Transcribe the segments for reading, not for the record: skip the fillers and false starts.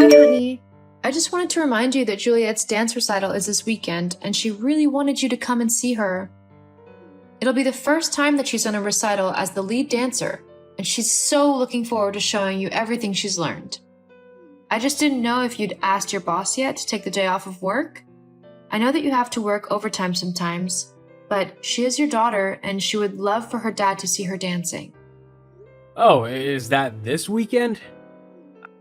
Hi, honey. I just wanted to remind you that Juliet's dance recital is this weekend, and she really wanted you to come and see her. It'll be the first time that she's on a recital as the lead dancer, and she's so looking forward to showing you everything she's learned. I just didn't know if you'd asked your boss yet to take the day off of work. I know that you have to work overtime sometimes, but she is your daughter, and she would love for her dad to see her dancing. Oh, is that this weekend?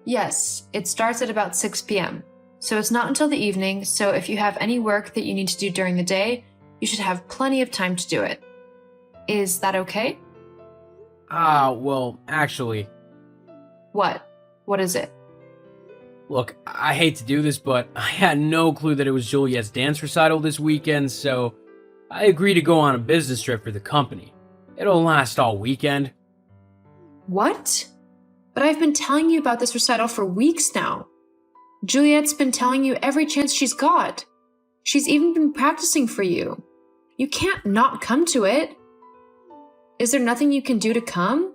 Yes, it starts at about 6 p.m., so it's not until the evening, so if you have any work that you need to do during the day, you should have plenty of time to do it. Is that okay? Well, actually, What? What is it? look, I hate to do this, but I had no clue that it was Juliet's dance recital this weekend, so I agreed to go on a business trip for the company. It'll last all weekend. What? But I've been telling you about this recital for weeks now. Juliet's been telling you every chance she's got. She's even been practicing for you. You can't not come to it. Is there nothing you can do to come?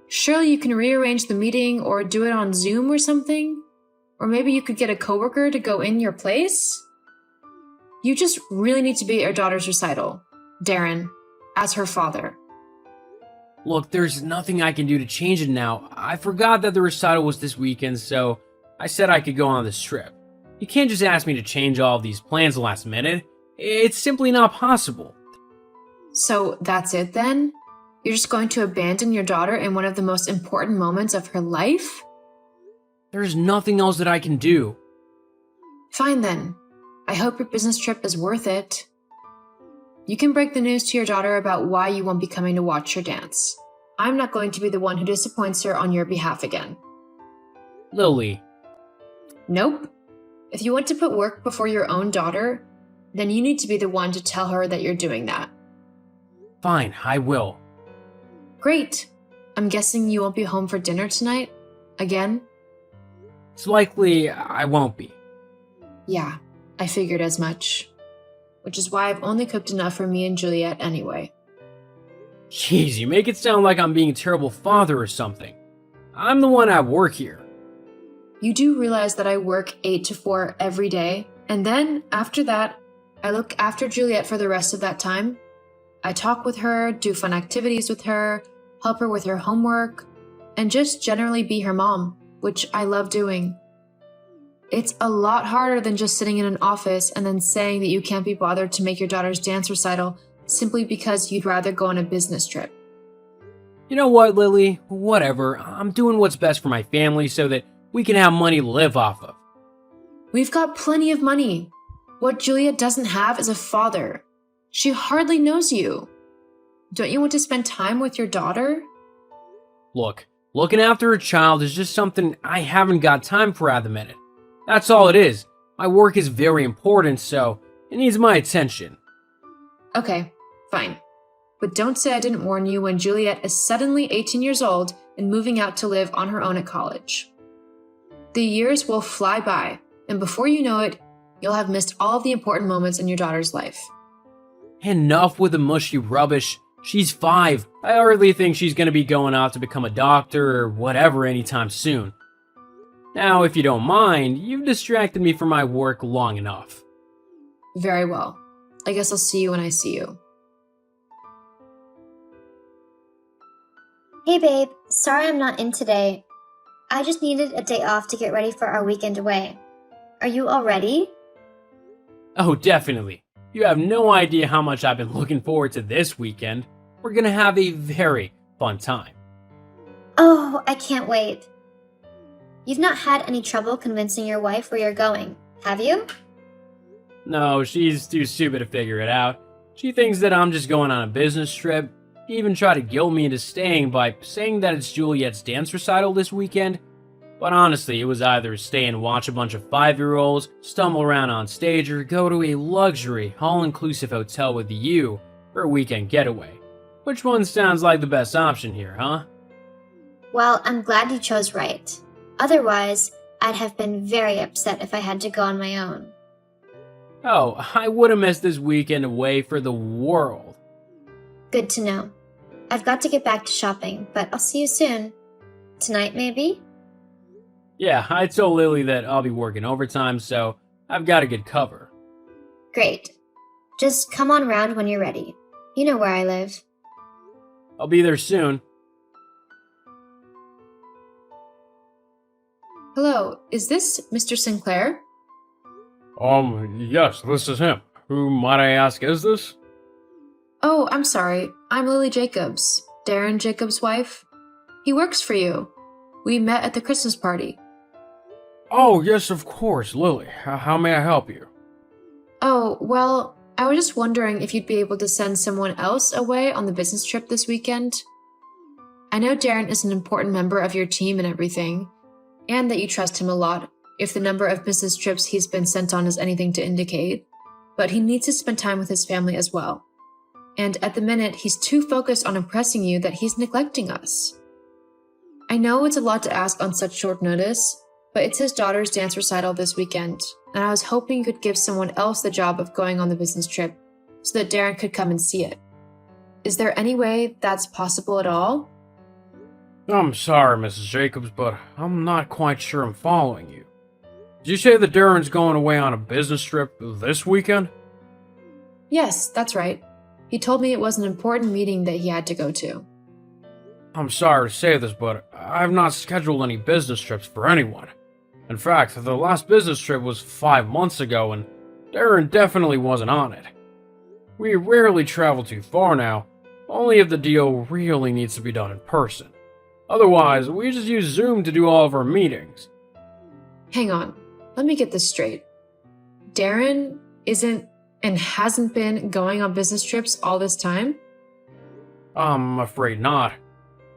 Surely you can rearrange the meeting or do it on Zoom or something? Or maybe you could get a coworker to go in your place? You just really need to be at your daughter's recital, Darren, as her father. Look, there's nothing I can do to change it now. I forgot that the recital was this weekend, so I said I could go on this trip. You can't just ask me to change all of these plans last minute. It's simply not possible. So that's it then? You're just going to abandon your daughter in one of the most important moments of her life? There's nothing else that I can do. Fine then. I hope your business trip is worth it. You can break the news to your daughter about why you won't be coming to watch her dance. I'm not going to be the one who disappoints her on your behalf again. Lily, Nope. If you want to put work before your own daughter, then you need to be the one to tell her that you're doing that. fine, I will. Great. I'm guessing you won't be home for dinner tonight? Again? It's likely I won't be. Yeah, I figured as much. Which is why I've only cooked enough for me and Juliet anyway. Jeez, you make it sound like I'm being a terrible father or something. I'm the one at work here. You do realize that I work 8 to 4 every day, and then, after that, I look after Juliet for the rest of that time. I talk with her, do fun activities with her, help her with her homework, and just generally be her mom, which I love doing. It's a lot harder than just sitting in an office and then saying that you can't be bothered to make your daughter's dance recital simply because you'd rather go on a business trip. You know what, Lily? Whatever. I'm doing what's best for my family so that we can have money to live off of. We've got plenty of money. What Juliet doesn't have is a father. She hardly knows you. Don't you want to spend time with your daughter? Look, looking after a child is just something I haven't got time for at the minute. That's all it is. My work is very important, so it needs my attention. Okay, fine. But don't say I didn't warn you when Juliet is suddenly 18 years old and moving out to live on her own at college. The years will fly by, and before you know it, you'll have missed all of the important moments in your daughter's life. Enough with the mushy rubbish. She's 5. I hardly think she's going to be going out to become a doctor or whatever anytime soon. Now, if you don't mind, you've distracted me from my work long enough. Very well. I guess I'll see you when I see you. Hey babe, sorry I'm not in today. I just needed a day off to get ready for our weekend away. Are you all ready? Oh, definitely. You have no idea how much I've been looking forward to this weekend. We're going to have a very fun time. Oh, I can't wait. You've not had any trouble convincing your wife where you're going, have you? No, she's too stupid to figure it out. She thinks that I'm just going on a business trip. She even tried to guilt me into staying by saying that it's Juliet's dance recital this weekend. But honestly, it was either stay and watch a bunch of 5-year-olds, stumble around on stage, or go to a luxury, all-inclusive hotel with you for a weekend getaway. Which one sounds like the best option here, huh? Well, I'm glad you chose right. Otherwise, I'd have been very upset if I had to go on my own. Oh, I would have missed this weekend away for the world. Good to know. I've got to get back to shopping, but I'll see you soon. Tonight, maybe? Yeah, I told Lily that I'll be working overtime, so I've got a good cover. Great. Just come on round when you're ready. You know where I live. I'll be there soon. Hello, is this Mr. Sinclair? Yes, this is him. Who, might I ask, is this? Oh, I'm sorry. I'm Lily Jacobs, Darren Jacobs' wife. He works for you. We met at the Christmas party. Oh, yes, of course, Lily. How may I help you? Oh, well, I was just wondering if you'd be able to send someone else away on the business trip this weekend. I know Darren is an important member of your team and everything, and that you trust him a lot, if the number of business trips he's been sent on is anything to indicate, but he needs to spend time with his family as well. And at the minute, he's too focused on impressing you that he's neglecting us. I know it's a lot to ask on such short notice, but it's his daughter's dance recital this weekend, and I was hoping you could give someone else the job of going on the business trip so that Darren could come and see it. Is there any way that's possible at all? I'm sorry, Mrs. Jacobs, but I'm not quite sure I'm following you. Did you say that Darren's going away on a business trip this weekend? Yes, that's right. He told me it was an important meeting that he had to go to. I'm sorry to say this, but I've not scheduled any business trips for anyone. In fact, the last business trip was 5 months ago, and Darren definitely wasn't on it. We rarely travel too far now, only if the deal really needs to be done in person. Otherwise, we just use Zoom to do all of our meetings. Hang on, let me get this straight. Darren isn't and hasn't been going on business trips all this time? I'm afraid not.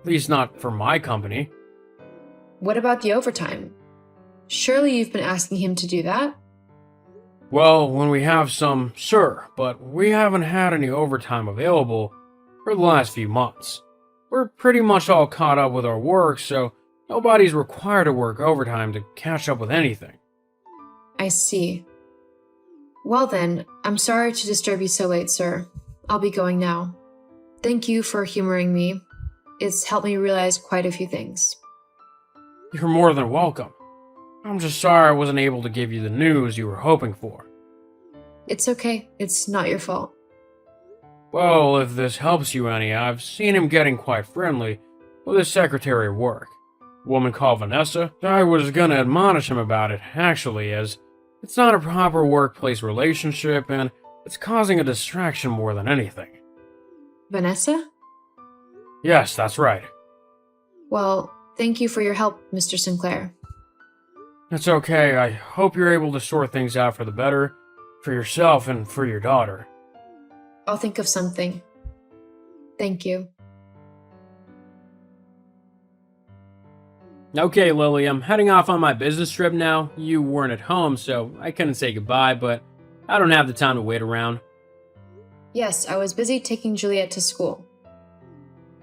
At least not for my company. What about the overtime? Surely you've been asking him to do that? Well, when we have some, sure, but we haven't had any overtime available for the last few months. We're pretty much all caught up with our work, so nobody's required to work overtime to catch up with anything. I see. Well then, I'm sorry to disturb you so late, sir. I'll be going now. Thank you for humoring me. It's helped me realize quite a few things. You're more than welcome. I'm just sorry I wasn't able to give you the news you were hoping for. It's okay. It's not your fault. Well, if this helps you any, I've seen him getting quite friendly with his secretary at work. A woman called Vanessa. I was gonna admonish him about it, actually, as it's not a proper workplace relationship and it's causing a distraction more than anything. Vanessa? Yes, that's right. Well, thank you for your help, Mr. Sinclair. It's okay. I hope you're able to sort things out for the better, for yourself and for your daughter. I'll think of something. Thank you. Okay, Lily, I'm heading off on my business trip now. You weren't at home, so I couldn't say goodbye, but I don't have the time to wait around. Yes, I was busy taking Juliet to school.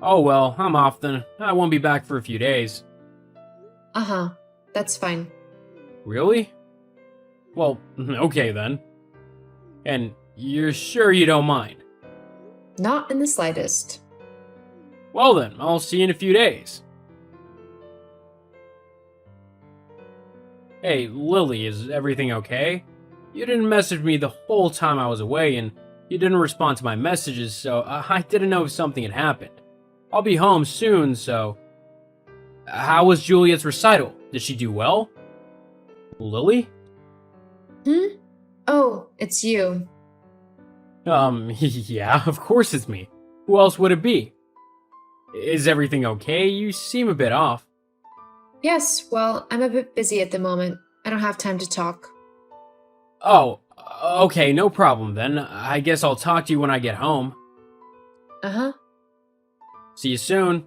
Oh well, I'm off then. I won't be back for a few days. Uh-huh. That's fine. Really? Well, okay then. And you're sure you don't mind? Not in the slightest. Well then, I'll see you in a few days. Hey, Lily, is everything okay? You didn't message me the whole time I was away, and you didn't respond to my messages, so I didn't know if something had happened. I'll be home soon, so... How was Juliet's recital? Did she do well? Lily? Oh, it's you. Yeah, of course it's me. Who else would it be? Is everything okay? You seem a bit off. Yes, well, I'm a bit busy at the moment. I don't have time to talk. Oh, okay, no problem then. I guess I'll talk to you when I get home. Uh-huh. See you soon.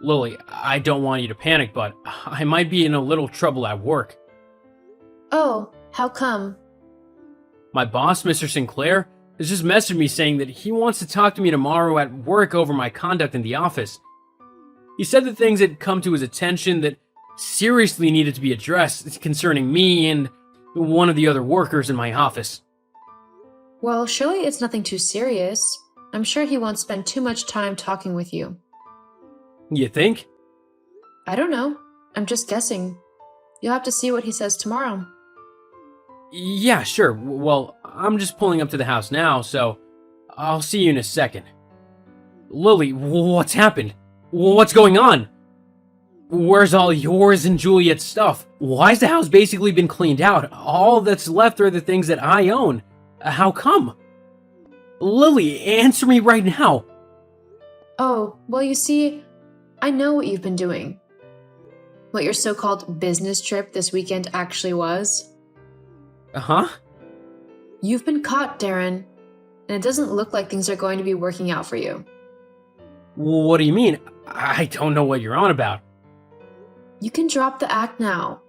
Lily, I don't want you to panic, but I might be in a little trouble at work. Oh, how come? My boss, Mr. Sinclair, has just messaged me saying that he wants to talk to me tomorrow at work over my conduct in the office. He said that things had come to his attention that seriously needed to be addressed concerning me and one of the other workers in my office. Well, surely it's nothing too serious. I'm sure he won't spend too much time talking with you. You think? I don't know. I'm just guessing. You'll have to see what he says tomorrow. Yeah, sure. Well, I'm just pulling up to the house now, so I'll see you in a second. Lily, what's happened? What's going on? Where's all yours and Juliet's stuff? Why's the house basically been cleaned out? All that's left are the things that I own. How come? Lily, answer me right now. Oh, well, you see, I know what you've been doing. What your so-called business trip this weekend actually was. Huh? You've been caught, Darren, and it doesn't look like things are going to be working out for you. What do you mean? I don't know what you're on about. You can drop the act now.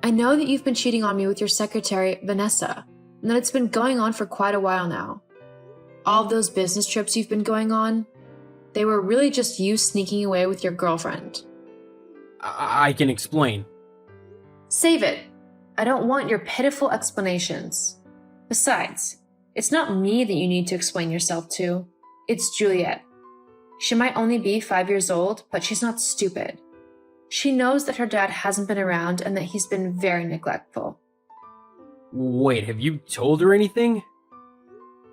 I know that you've been cheating on me with your secretary, Vanessa, and that it's been going on for quite a while now. All of those business trips you've been going on, they were really just you sneaking away with your girlfriend. I can explain. Save it. I don't want your pitiful explanations. Besides, it's not me that you need to explain yourself to. It's Juliet. She might only be 5 years old, but she's not stupid. She knows that her dad hasn't been around and that he's been very neglectful. Wait, have you told her anything?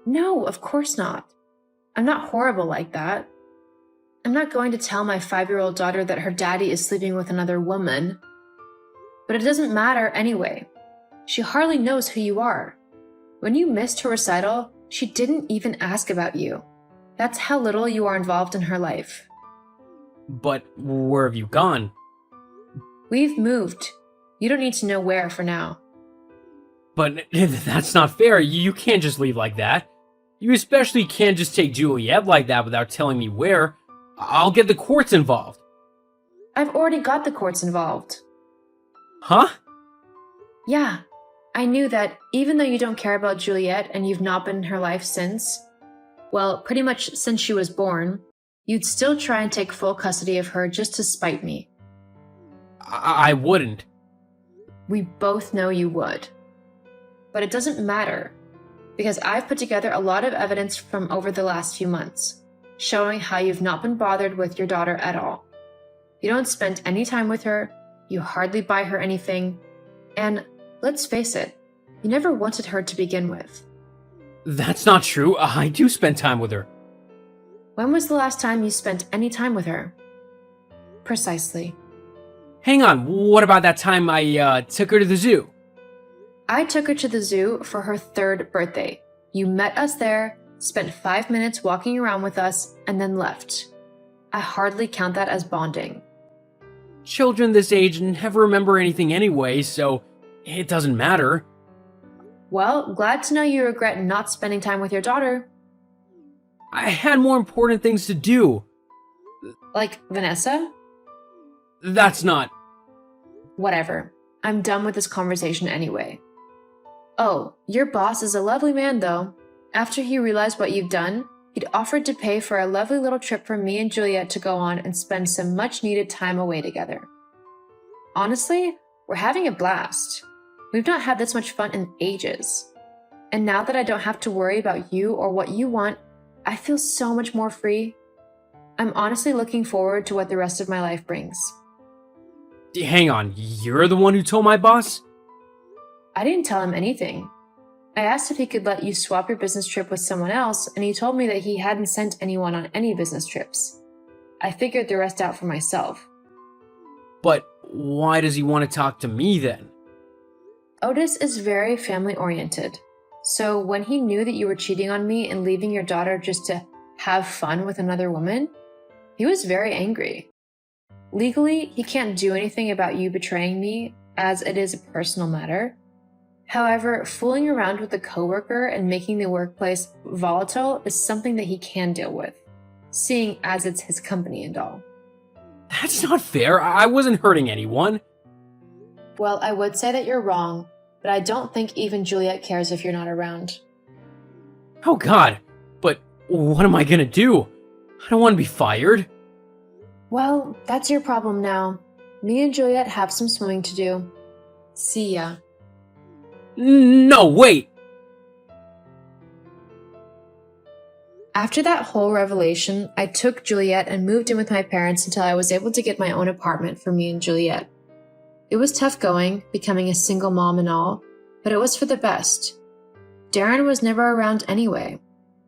No, of course not. I'm not horrible like that. I'm not going to tell my 5-year-old daughter that her daddy is sleeping with another woman. But it doesn't matter anyway. She hardly knows who you are. When you missed her recital, she didn't even ask about you. That's how little you are involved in her life. But where have you gone? We've moved. You don't need to know where for now. But that's not fair. You can't just leave like that. You especially can't just take Juliet like that without telling me where. I'll get the courts involved. I've already got the courts involved. Huh? Yeah, I knew that even though you don't care about Juliet and you've not been in her life since, well, pretty much since she was born, you'd still try and take full custody of her just to spite me. I wouldn't. We both know you would. But it doesn't matter, because I've put together a lot of evidence from over the last few months, showing how you've not been bothered with your daughter at all. You don't spend any time with her, you hardly buy her anything, and let's face it, you never wanted her to begin with. That's not true. I do spend time with her. When was the last time you spent any time with her? Precisely. Hang on, what about that time I took her to the zoo? I took her to the zoo for her 3rd birthday. You met us there, spent 5 minutes walking around with us, and then left. I hardly count that as bonding. Children this age never remember anything anyway, so it doesn't matter. Well, glad to know you regret not spending time with your daughter. I had more important things to do. Like Vanessa? That's not... Whatever. I'm done with this conversation anyway. Oh, your boss is a lovely man though. After he realized what you've done, he'd offered to pay for a lovely little trip for me and Juliet to go on and spend some much needed time away together. Honestly, we're having a blast. We've not had this much fun in ages. And now that I don't have to worry about you or what you want, I feel so much more free. I'm honestly looking forward to what the rest of my life brings. Hang on, you're the one who told my boss? I didn't tell him anything. I asked if he could let you swap your business trip with someone else, and he told me that he hadn't sent anyone on any business trips. I figured the rest out for myself. But why does he want to talk to me then? Otis is very family-oriented. So when he knew that you were cheating on me and leaving your daughter just to have fun with another woman, he was very angry. Legally, he can't do anything about you betraying me, as it is a personal matter. However, fooling around with a coworker and making the workplace volatile is something that he can deal with, seeing as it's his company and all. That's not fair. I wasn't hurting anyone. Well, I would say that you're wrong, but I don't think even Juliet cares if you're not around. Oh God, but what am I gonna do? I don't want to be fired. Well, that's your problem now. Me and Juliet have some swimming to do. See ya. No, wait! After that whole revelation, I took Juliet and moved in with my parents until I was able to get my own apartment for me and Juliet. It was tough going, becoming a single mom and all, but it was for the best. Darren was never around anyway,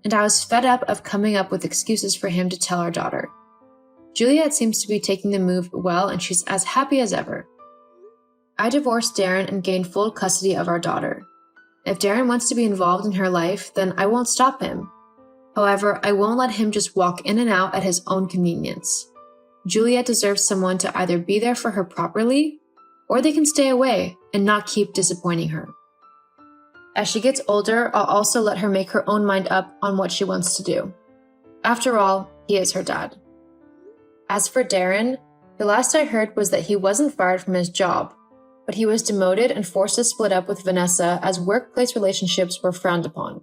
and I was fed up of coming up with excuses for him to tell our daughter. Juliet seems to be taking the move well, and she's as happy as ever. I divorced Darren and gained full custody of our daughter. If Darren wants to be involved in her life, then I won't stop him. However, I won't let him just walk in and out at his own convenience. Juliet deserves someone to either be there for her properly, or they can stay away and not keep disappointing her. As she gets older, I'll also let her make her own mind up on what she wants to do. After all, he is her dad. As for Darren, the last I heard was that he wasn't fired from his job, but he was demoted and forced to split up with Vanessa as workplace relationships were frowned upon.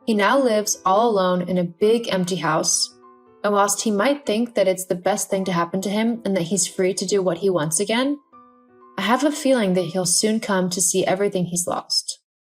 He now lives all alone in a big empty house, and whilst he might think that it's the best thing to happen to him and that he's free to do what he wants again, I have a feeling that he'll soon come to see everything he's lost.